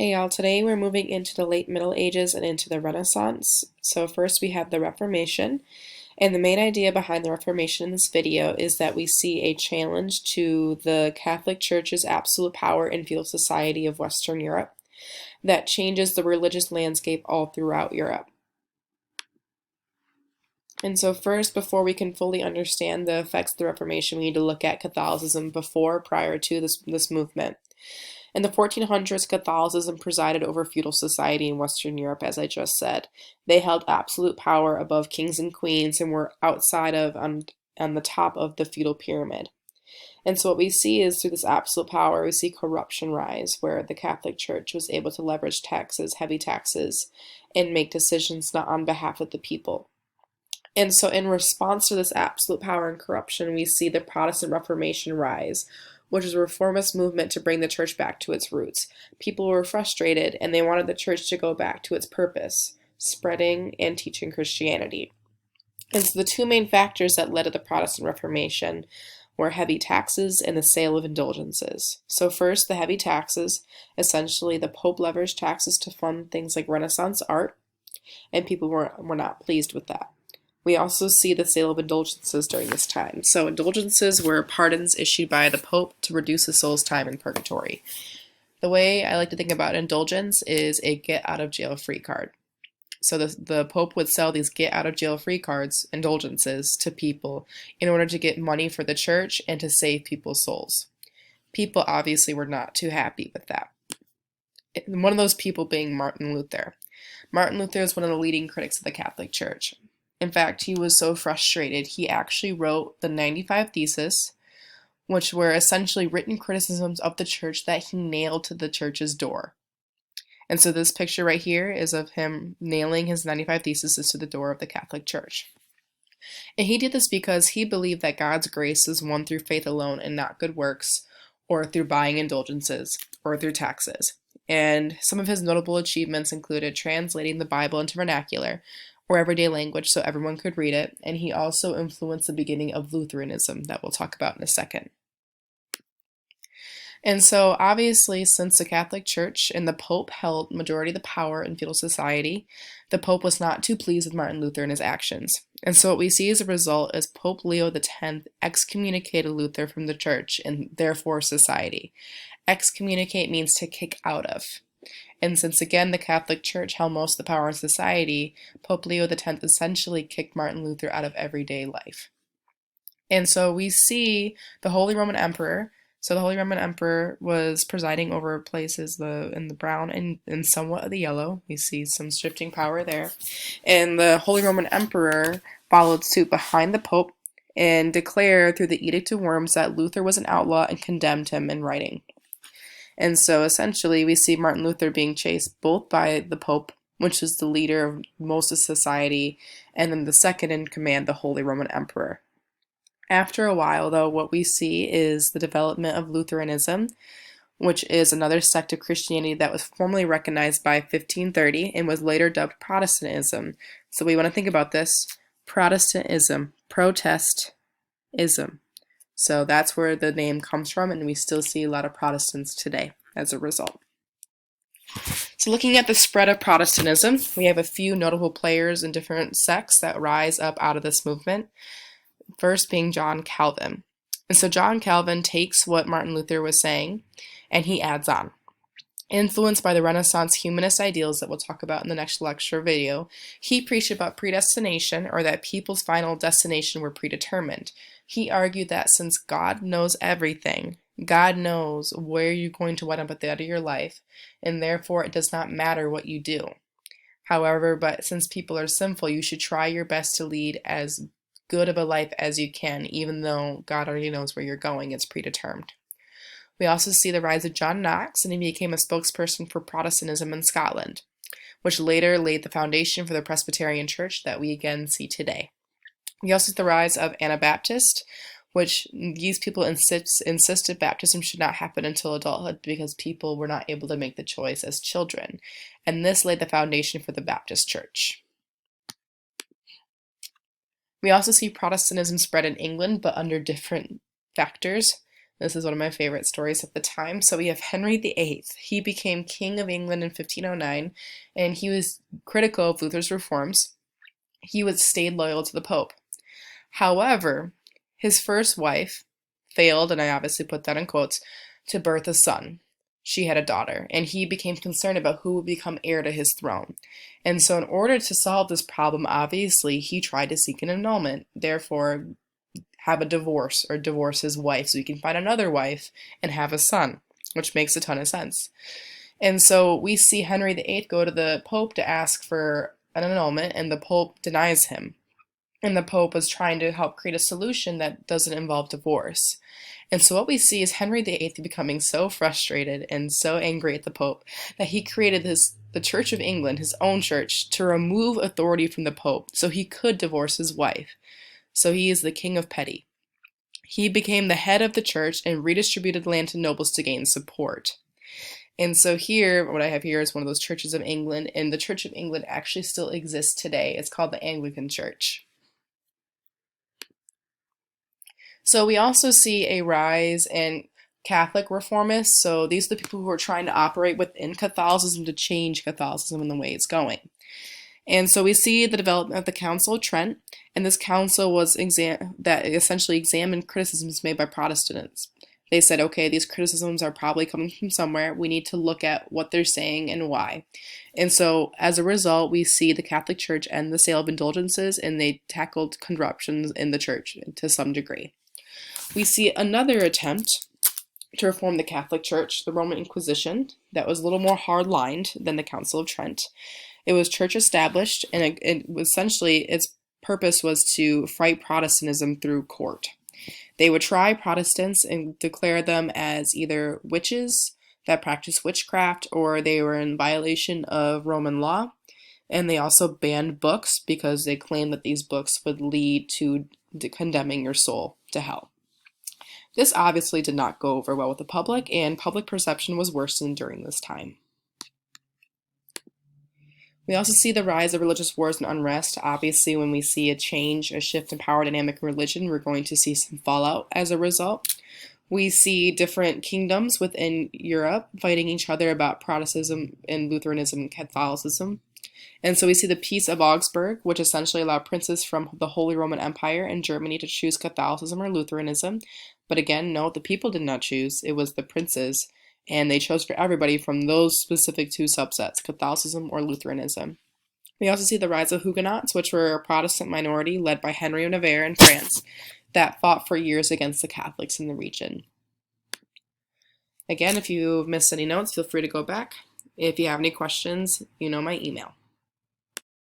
Hey y'all, today we're moving into the late Middle Ages and into the Renaissance. So first we have the Reformation, and the main idea behind the Reformation in this video is that we see a challenge to the Catholic Church's absolute power in feudal society of Western Europe that changes the religious landscape all throughout Europe. And so first, before we can fully understand the effects of the Reformation, we need to look at Catholicism prior to this movement. In the 1400s, Catholicism presided over feudal society in Western Europe, as I just said. They held absolute power above kings and queens and were outside of, on the top of the feudal pyramid. And so what we see is through this absolute power, we see corruption rise, where the Catholic Church was able to leverage taxes, heavy taxes, and make decisions not on behalf of the people. And so in response to this absolute power and corruption, we see the Protestant Reformation rise, which is a reformist movement to bring the church back to its roots. People were frustrated and they wanted the church to go back to its purpose, spreading and teaching Christianity. And so the two main factors that led to the Protestant Reformation were heavy taxes and the sale of indulgences. So first, the heavy taxes, essentially the Pope leveraged taxes to fund things like Renaissance art, and people were not pleased with that. We also see the sale of indulgences during this time. So indulgences were pardons issued by the Pope to reduce the soul's time in purgatory. The way I like to think about indulgence is a get-out-of-jail-free card. So the Pope would sell these get-out-of-jail-free cards, indulgences, to people in order to get money for the church and to save people's souls. People obviously were not too happy with that. One of those people being Martin Luther. Martin Luther is one of the leading critics of the Catholic Church. In fact, he was so frustrated, he actually wrote the 95 Theses, which were essentially written criticisms of the church that he nailed to the church's door. And so this picture right here is of him nailing his 95 Theses to the door of the Catholic Church. And he did this because he believed that God's grace is won through faith alone and not good works, or through buying indulgences, or through taxes. And some of his notable achievements included translating the Bible into vernacular, or everyday language so everyone could read it, and he also influenced the beginning of Lutheranism that we'll talk about in a second. And so obviously, since the Catholic Church and the Pope held majority of the power in feudal society, the Pope was not too pleased with Martin Luther and his actions. And so what we see as a result is Pope Leo X excommunicated Luther from the church and therefore society. Excommunicate means to kick out of. And since again the Catholic Church held most of the power in society, Pope Leo X essentially kicked Martin Luther out of everyday life. And so we see the Holy Roman Emperor. So the Holy Roman Emperor was presiding over places in the brown and somewhat of the yellow. We see some shifting power there. And the Holy Roman Emperor followed suit behind the Pope and declared through the Edict of Worms that Luther was an outlaw and condemned him in writing. And so essentially we see Martin Luther being chased both by the Pope, which is the leader of most of society, and then the second in command, the Holy Roman Emperor. After a while, though, what we see is the development of Lutheranism, which is another sect of Christianity that was formally recognized by 1530 and was later dubbed Protestantism. So we want to think about this. Protestantism, protestism. So that's where the name comes from, and we still see a lot of Protestants today as a result. So looking at the spread of Protestantism, we have a few notable players in different sects that rise up out of this movement. First being John Calvin. And so John Calvin takes what Martin Luther was saying and he adds on. Influenced by the Renaissance humanist ideals that we'll talk about in the next lecture video, he preached about predestination, or that people's final destination were predetermined. He argued that since God knows everything, God knows where you're going to wind up at the end of your life, and therefore it does not matter what you do. However, but since people are sinful, you should try your best to lead as good of a life as you can, even though God already knows where you're going, it's predetermined. We also see the rise of John Knox, and he became a spokesperson for Protestantism in Scotland, which later laid the foundation for the Presbyterian Church that we again see today. We also see the rise of Anabaptist, which these people insisted baptism should not happen until adulthood because people were not able to make the choice as children, and this laid the foundation for the Baptist Church. We also see Protestantism spread in England, but under different factors. This is one of my favorite stories of the time. So we have Henry VIII. He became King of England in 1509, and he was critical of Luther's reforms. He was stayed loyal to the Pope. However, his first wife failed, and I obviously put that in quotes, to birth a son. She had a daughter, and he became concerned about who would become heir to his throne. And so, in order to solve this problem, obviously, he tried to seek an annulment, therefore, have a divorce or divorce his wife so he can find another wife and have a son, which makes a ton of sense. And so, we see Henry VIII go to the Pope to ask for an annulment, and the Pope denies him. And the Pope was trying to help create a solution that doesn't involve divorce. And so what we see is Henry VIII becoming so frustrated and so angry at the Pope that he created the Church of England, his own church, to remove authority from the Pope so he could divorce his wife. So he is the King of Petty. He became the head of the church and redistributed land to nobles to gain support. And so here, what I have here is one of those churches of England, and the Church of England actually still exists today. It's called the Anglican Church. So we also see a rise in Catholic reformists. So these are the people who are trying to operate within Catholicism to change Catholicism in the way it's going. And so we see the development of the Council of Trent, and this council was that essentially examined criticisms made by Protestants. They said, okay, these criticisms are probably coming from somewhere. We need to look at what they're saying and why. And so as a result, we see the Catholic Church end the sale of indulgences, and they tackled corruptions in the church to some degree. We see another attempt to reform the Catholic Church, the Roman Inquisition, that was a little more hard-lined than the Council of Trent. It was church established, and it essentially its purpose was to fight Protestantism through court. They would try Protestants and declare them as either witches that practiced witchcraft, or they were in violation of Roman law. And they also banned books because they claimed that these books would lead to condemning your soul to hell. This obviously did not go over well with the public, and public perception was worsened during this time. We also see the rise of religious wars and unrest. Obviously, when we see a shift in power dynamic in religion, we're going to see some fallout as a result. We see different kingdoms within Europe fighting each other about Protestantism and Lutheranism and Catholicism. And so we see the Peace of Augsburg, which essentially allowed princes from the Holy Roman Empire and Germany to choose Catholicism or Lutheranism. But again, no, the people did not choose. It was the princes, and they chose for everybody from those specific two subsets, Catholicism or Lutheranism. We also see the rise of Huguenots, which were a Protestant minority led by Henry of Navarre in France that fought for years against the Catholics in the region. Again, if you've missed any notes, feel free to go back. If you have any questions, you know my email.